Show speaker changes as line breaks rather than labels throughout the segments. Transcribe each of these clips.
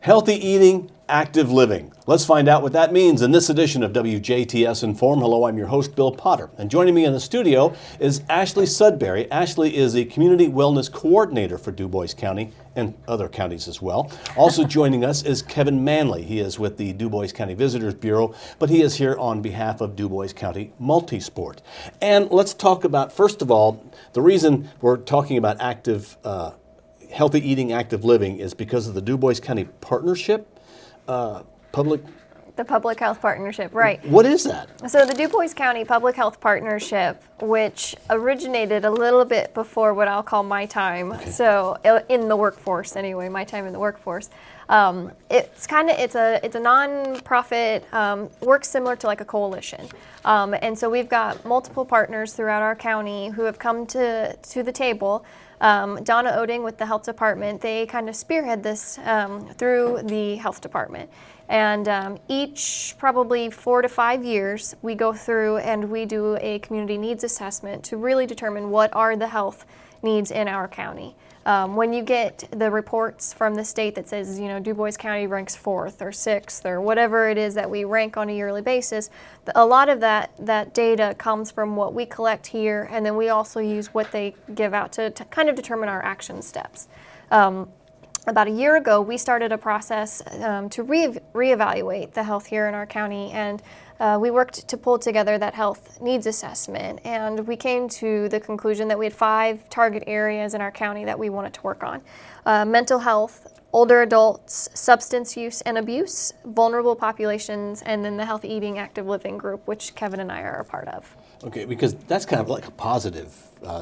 Healthy eating, active living. Let's find out what that means in this edition of WJTS Inform. Hello, I'm your host, Bill Potter. And joining me in the studio is Ashlee Sudbury. Ashlee is a Community Wellness Coordinator for Dubois County and other counties as well. Also joining us is Kevin Manley. He is with the Dubois County Visitors Bureau, but he is here on behalf of Dubois County MultiSport. And let's talk about, first of all, the reason we're talking about healthy eating, active living is because of the Dubois County Partnership,
The Public Health Partnership, right.
What is that?
So the Dubois County Public Health Partnership, which originated a little bit before what I'll call my time, so in the workforce anyway, my time in the workforce. It's a non-profit, works similar to like a coalition. And so we've got multiple partners throughout our county who have come to the table. Donna Oding with the health department, they kind of spearhead this through the health department. And each probably 4 to 5 years, we go through and we do a community needs assessment to really determine what are the health needs in our county. When you get the reports from the state that says, you know, Dubois County ranks 4th or 6th or whatever it is that we rank on a yearly basis, a lot of that data comes from what we collect here, and then we also use what they give out to kind of determine our action steps. About a year ago, we started a process to reevaluate the health here in our county, and we worked to pull together that health needs assessment, and we came to the conclusion that we had 5 target areas in our county that we wanted to work on. Mental health, older adults, substance use and abuse, vulnerable populations, and then the healthy eating, active living group, which Kevin and I are a part of.
Okay, because that's kind of like a positive.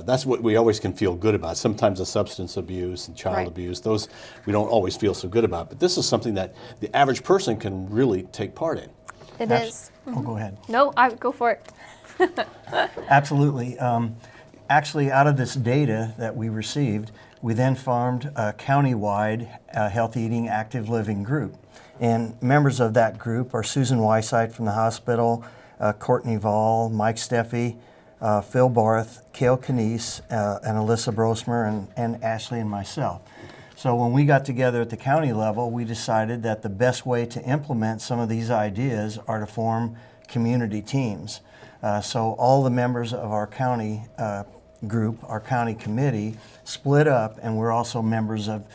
That's what we always can feel good about. Sometimes the substance abuse and child abuse, those we don't always feel so good about. But this is something that the average person can really take part in.
It is.
Oh, go ahead.
No, go for it.
Absolutely. Actually, out of this data that we received, we then formed a county-wide healthy eating, active living group. And members of that group are Susan Weissite from the hospital, Courtney Vall, Mike Steffi, Phil Barth, Cale Canese, and Alyssa Brosmer, and Ashlee and myself. So when we got together at the county level, we decided that the best way to implement some of these ideas are to form community teams. So all the members of our county group, our county committee, split up, and we're also members of,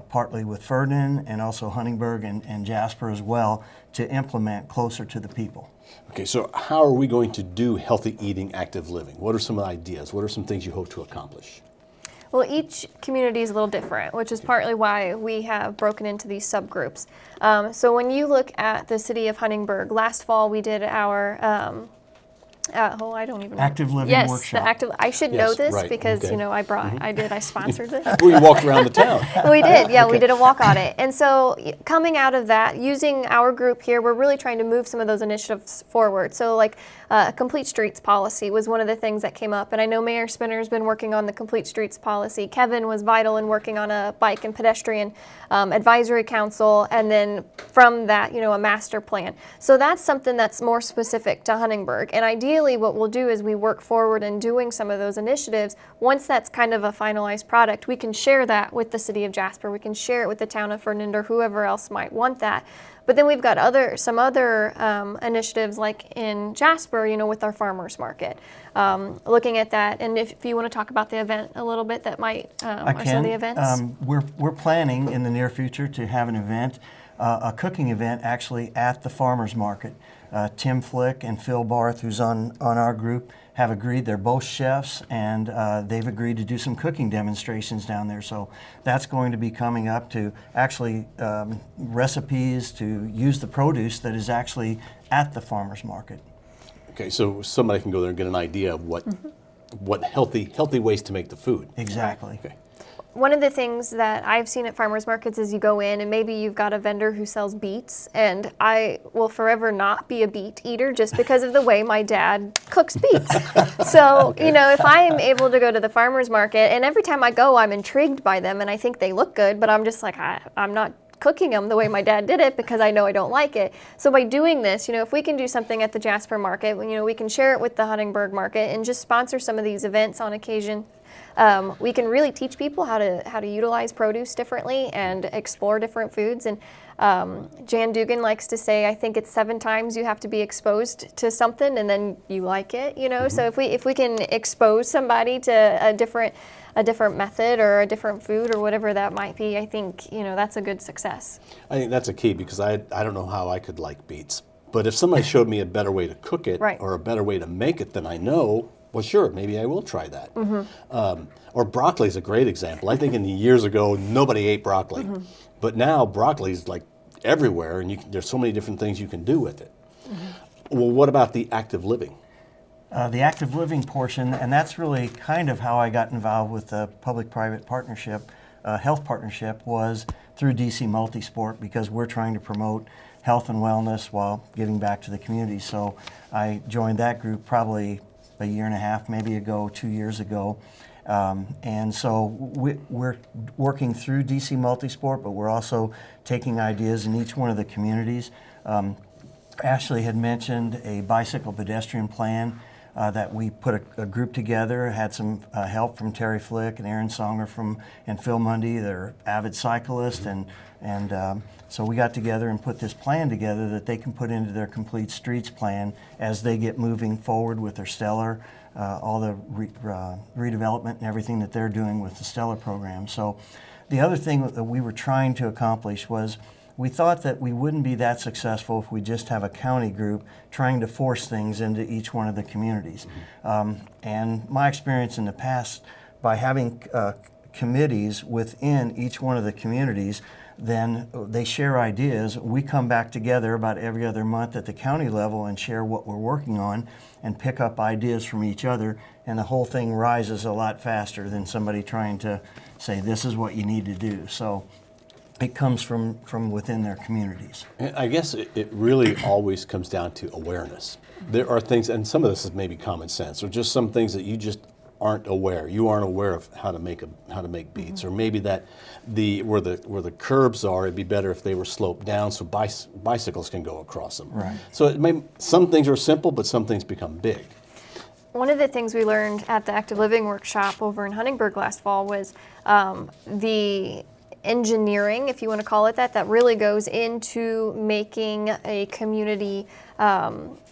partly with Ferdinand and also Huntingburg and Jasper as well, to implement closer to the people.
Okay, so how are we going to do healthy eating, active living? What are some of the ideas? What are some things you hope to accomplish?
Well, each community is a little different, which is partly why we have broken into these subgroups. So when you look at the city of Huntingburg, last fall we did our I don't even know.
Active living workshop.
I should know this because
okay.
you know I sponsored this.
We walked around the town.
We did, yeah, we did a walk audit. And so coming out of that, using our group here, we're really trying to move some of those initiatives forward. So like complete streets policy was one of the things that came up. And I know Mayor Spinner's been working on the complete streets policy. Kevin was vital in working on a bike and pedestrian advisory council. And then from that, you know, a master plan. So that's something that's more specific to Huntingburg. And ideally what we'll do is we work forward in doing some of those initiatives. Once that's kind of a finalized product, we can share that with the city of Jasper. We can share it with the town of Ferdinand or whoever else might want that. But then we've got some other initiatives like in Jasper, you know, with our farmers market, looking at that. And if you want to talk about the event a little bit, that might, or some of the events.
We're planning in the near future to have an event, a cooking event actually at the farmers market. Tim Flick and Phil Barth, who's on our group, have agreed. They're both chefs, and they've agreed to do some cooking demonstrations down there. So that's going to be coming up to actually recipes to use the produce that is actually at the farmers market.
Okay, so somebody can go there and get an idea of what healthy ways to make the food.
Exactly.
Okay.
One of the things that I've seen at farmers markets is you go in and maybe you've got a vendor who sells beets, and I will forever not be a beet eater just because of the way my dad cooks beets. So, you know, if I am able to go to the farmers market, and every time I go I'm intrigued by them and I think they look good, but I'm just like, I'm not cooking them the way my dad did it because I know I don't like it. So by doing this, you know, if we can do something at the Jasper market, you know, we can share it with the Huntingburg market and just sponsor some of these events on occasion. we can really teach people how to utilize produce differently and explore different foods. And Jan Dugan likes to say, I think it's 7 times you have to be exposed to something and then you like it, you know. So if we can expose somebody to a different method or a different food or whatever that might be, I think, you know, that's a good success.
I think that's a key, because I don't know how I could like beets. But if somebody showed me a better way to cook it,
Right.
or a better way to make it than I know, well, sure, maybe I will try that. Or broccoli is a great example. I think years ago, nobody ate broccoli. But now broccoli is like everywhere, and there's so many different things you can do with it. Well, what about the active living?
The active living portion, and that's really kind of how I got involved with the public-private partnership, health partnership, was through DC MultiSport, because we're trying to promote health and wellness while giving back to the community. So I joined that group probably a year and a half, maybe ago, 2 years ago. And so we're working through DC MultiSport, but we're also taking ideas in each one of the communities. Ashlee had mentioned a bicycle pedestrian plan that we put a group together, had some help from Terry Flick and Aaron Songer and Phil Mundy. They're avid cyclists, and so we got together and put this plan together that they can put into their complete streets plan as they get moving forward with their Stellar, all the redevelopment and everything that they're doing with the Stellar program. So the other thing that we were trying to accomplish was, we thought that we wouldn't be that successful if we just have a county group trying to force things into each one of the communities. And my experience in the past, by having committees within each one of the communities, then they share ideas. We come back together about every other month at the county level and share what we're working on and pick up ideas from each other, and the whole thing rises a lot faster than somebody trying to say, this is what you need to do. So it comes from within their communities.
And I guess it really always comes down to awareness. There are things, and some of this is maybe common sense, or just some things that you just aren't aware. You aren't aware of how to make beets, or maybe that where the curbs are, it'd be better if they were sloped down so bicycles can go across them.
Right.
So some things are simple, but some things become big.
One of the things we learned at the Active Living Workshop over in Huntingburg last fall was the engineering, if you want to call it that really goes into making a community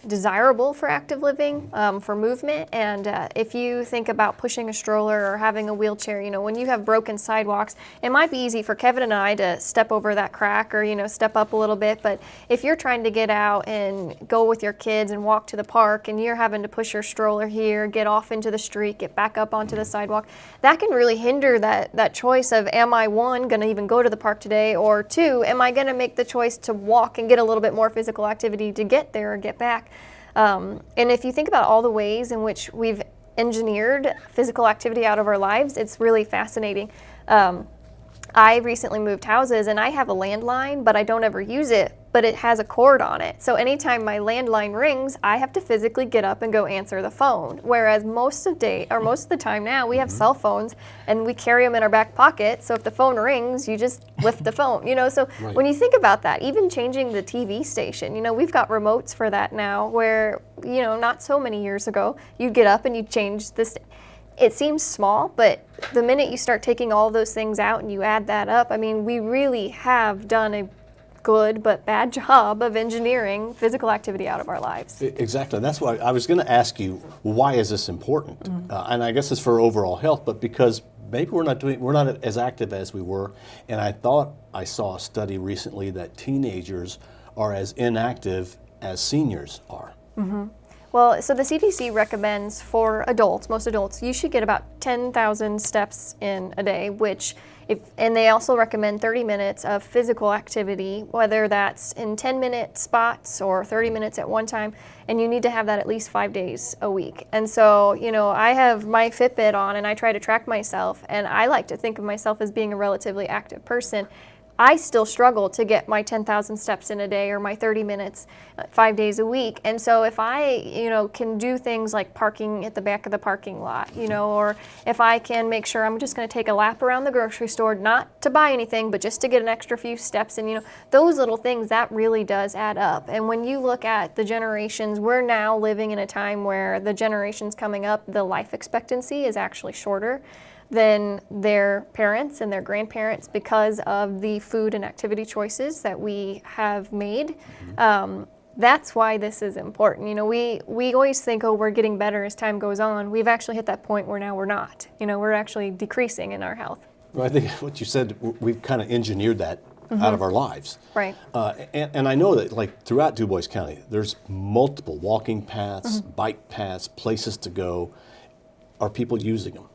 desirable for active living, for movement. And if you think about pushing a stroller or having a wheelchair, you know, when you have broken sidewalks, it might be easy for Kevin and I to step over that crack or, you know, step up a little bit. But if you're trying to get out and go with your kids and walk to the park, and you're having to push your stroller here, get off into the street, get back up onto the sidewalk, that can really hinder that choice of, am I, one, going to even go to the park today, or two, am I going to make the choice to walk and get a little bit more physical activity to get there or get back. And if you think about all the ways in which we've engineered physical activity out of our lives, it's really fascinating. I recently moved houses, and I have a landline, but I don't ever use it, but it has a cord on it. So anytime my landline rings, I have to physically get up and go answer the phone. Whereas most of the time now, we have cell phones and we carry them in our back pocket. So if the phone rings, you just lift the phone, you know? So
Right.
When you think about that, even changing the TV station, you know, we've got remotes for that now, where, you know, not so many years ago, you'd get up and you'd change this. It seems small, but the minute you start taking all those things out and you add that up, I mean, we really have done a good but bad job of engineering physical activity out of our lives.
Exactly. That's why I was going to ask you, why is this important? And I guess it's for overall health, but because maybe we're not as active as we were. And I thought I saw a study recently that teenagers are as inactive as seniors are.
Well, so the CDC recommends for adults, most adults, you should get about 10,000 steps in a day, and they also recommend 30 minutes of physical activity, whether that's in 10-minute spots or 30 minutes at one time, and you need to have that at least 5 days a week. And so, you know, I have my Fitbit on and I try to track myself, and I like to think of myself as being a relatively active person. I still struggle to get my 10,000 steps in a day or my 30 minutes 5 days a week. And so if I, can do things like parking at the back of the parking lot, or if I can make sure I'm just going to take a lap around the grocery store, not to buy anything, but just to get an extra few steps. And, those little things, that really does add up. And when you look at the generations, we're now living in a time where the generations coming up, the life expectancy is actually shorter than their parents and their grandparents because of the food and activity choices that we have made. That's why this is important. We always think, oh, we're getting better as time goes on. We've actually hit that point where now we're not. We're actually decreasing in our health.
Well, I think what you said, we've kind of engineered that out of our lives.
Right.
And I know that, like, throughout Dubois County, there's multiple walking paths, bike paths, places to go. Are people using them?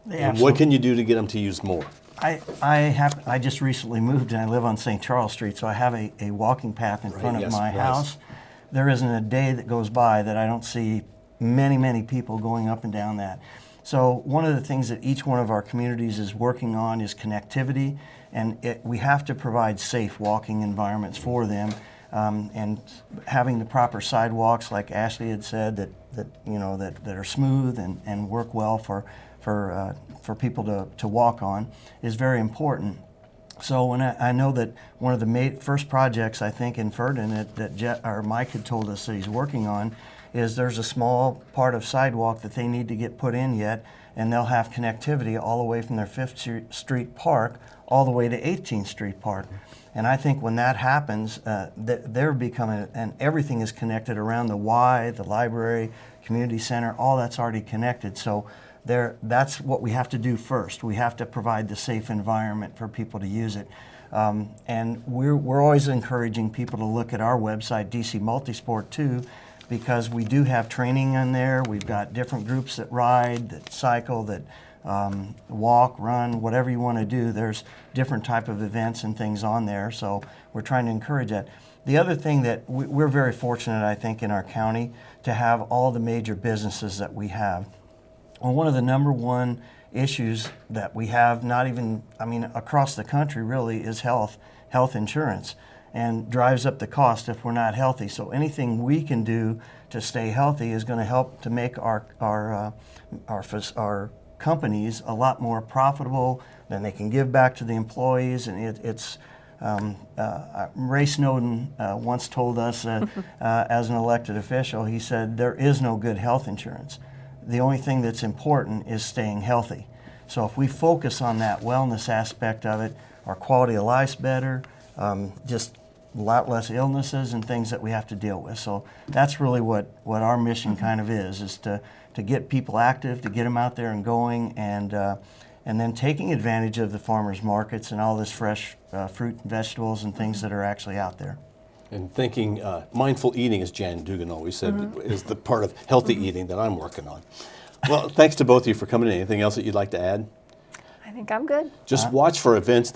And what can you do to get them to use more?
I just recently moved and I live on St. Charles Street, so I have a walking path in front of my house. There isn't a day that goes by that I don't see many people going up and down that. So one of the things that each one of our communities is working on is connectivity, and we have to provide safe walking environments for them, and having the proper sidewalks, like Ashlee had said, that are smooth and work well for people to walk on is very important. So when I know that one of the first projects, I think, in Ferdinand that Mike had told us that he's working on is there's a small part of sidewalk that they need to get put in yet, and they'll have connectivity all the way from their 5th Street Park all the way to 18th Street Park. And I think when that happens, they're becoming, and everything is connected around the Y, the library, community center, all that's already connected. So that's what we have to do first. We have to provide the safe environment for people to use it. And we're always encouraging people to look at our website, DC MultiSport, too, because we do have training on there. We've got different groups that ride, that cycle, that walk, run, whatever you want to do. There's different type of events and things on there, so we're trying to encourage that. The other thing that we're very fortunate, I think, in our county to have all the major businesses that we have. Well, one of the number one issues that we have, across the country really, is health insurance, and drives up the cost if we're not healthy. So anything we can do to stay healthy is going to help to make our companies a lot more profitable. Then they can give back to the employees, and Ray Snowden once told us as an elected official, he said, there is no good health insurance. The only thing that's important is staying healthy. So if we focus on that wellness aspect of it, our quality of life's better, just a lot less illnesses and things that we have to deal with. So that's really what our mission kind of is to get people active, to get them out there and going, and then taking advantage of the farmers markets and all this fresh fruit and vegetables and things that are actually out there.
And thinking mindful eating, as Jan Dugan always said, is the part of healthy eating that I'm working on. Well, thanks to both of you for coming in. Anything else that you'd like to add?
I think I'm good.
Just watch for events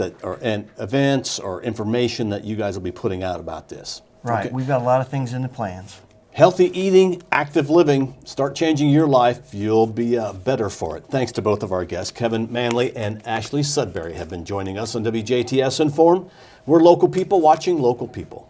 or information that you guys will be putting out about this.
Right. Okay. We've got a lot of things in the plans.
Healthy eating, active living, start changing your life. You'll be better for it. Thanks to both of our guests. Kevin Manley and Ashlee Sudbury have been joining us on WJTS in.form. We're local people watching local people.